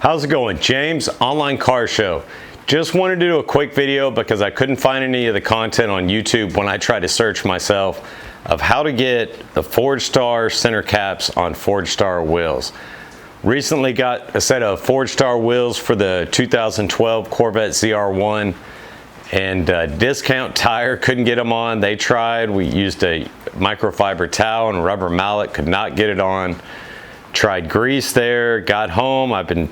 How's it going? James, Online Car Show. Just wanted to do a quick video because I couldn't find any of the content on YouTube when I tried to search myself of how to get the Forgestar center caps on Forgestar wheels. Recently got a set of Forgestar wheels for the 2012 Corvette ZR1 and discount tire, couldn't get them on. They tried, we used a microfiber towel and a rubber mallet, could not get it on. Tried grease there, got home, I've been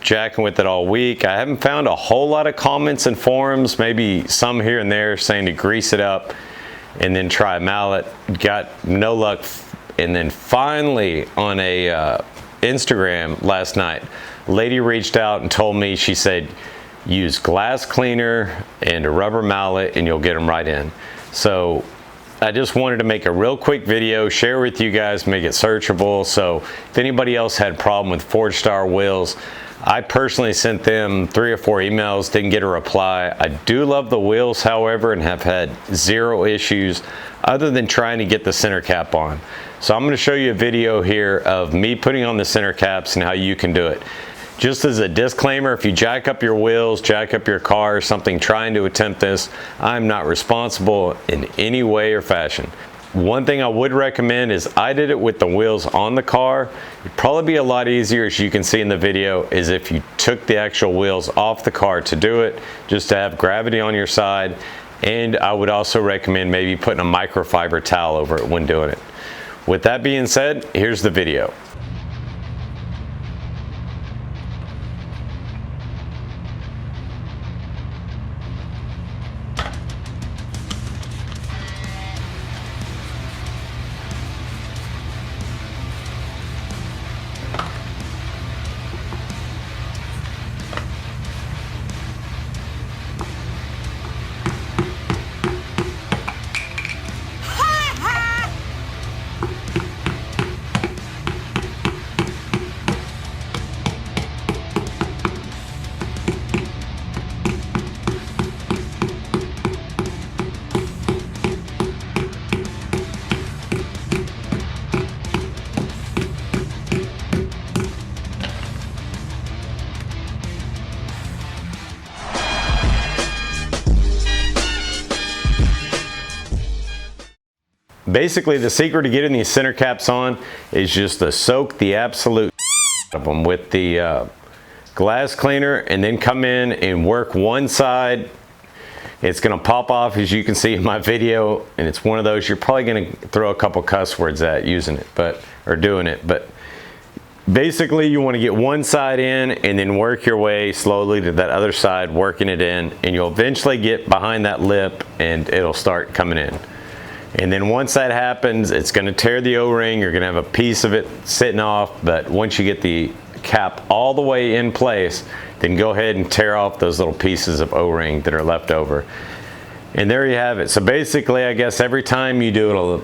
jacking with it all week. I haven't found a whole lot of comments and forums, maybe some here and there saying to grease it up and then try a mallet. Got no luck. And then finally on a Instagram last night, a lady reached out and told me, she said, use glass cleaner and a rubber mallet and you'll get them right in. So I just wanted to make a real quick video, share with you guys, make it searchable. So if anybody else had a problem with Forgestar wheels, I personally sent them 3 or 4 emails, didn't get a reply. I do love the wheels, however, and have had 0 issues other than trying to get the center cap on. So I'm going to show you a video here of me putting on the center caps and how you can do it. Just as a disclaimer, if you jack up your wheels, jack up your car or something trying to attempt this, I'm not responsible in any way or fashion. One thing I would recommend is I did it with the wheels on the car. It'd probably be a lot easier, as you can see in the video, is if you took the actual wheels off the car to do it, just to have gravity on your side. And I would also recommend maybe putting a microfiber towel over it when doing it. With that being said, here's the video. Basically, the secret to getting these center caps on is just to soak the absolute of them with the glass cleaner and then come in and work one side. It's going to pop off, as you can see in my video, and it's one of those you're probably going to throw a couple cuss words at using it, or doing it. But basically, you want to get one side in and then work your way slowly to that other side, working it in, and you'll eventually get behind that lip and it'll start coming in. And then once that happens, it's going to tear the O-ring. You're going to have a piece of it sitting off, but once you get the cap all the way in place, then go ahead and tear off those little pieces of O-ring that are left over. And there you have it. So basically, I guess every time you do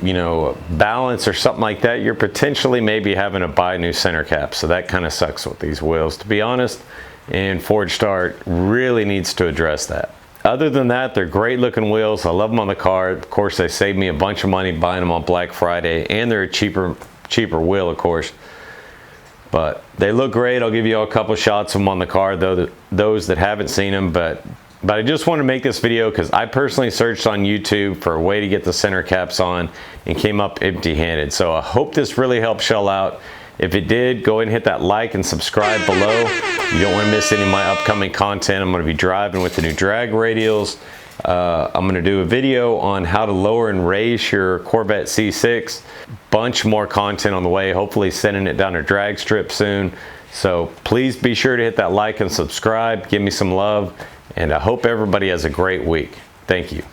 a balance or something like that, you're potentially maybe having to buy new center caps. So that kind of sucks with these wheels, to be honest. And Forgestar really needs to address that. Other than that, they're great looking wheels. I love them on the car. Of course, they saved me a bunch of money buying them on Black Friday, and they're a cheaper wheel, of course. But they look great. I'll give you all a couple shots of them on the car, those that haven't seen them. But I just want to make this video because I personally searched on YouTube for a way to get the center caps on and came up empty-handed. So I hope this really helped Shell out. If it did, go ahead and hit that like and subscribe below. You don't want to miss any of my upcoming content. I'm going to be driving with the new drag radials. I'm going to do a video on how to lower and raise your Corvette C6. Bunch more content on the way, hopefully sending it down a drag strip soon. So please be sure to hit that like and subscribe. Give me some love, and I hope everybody has a great week. Thank you.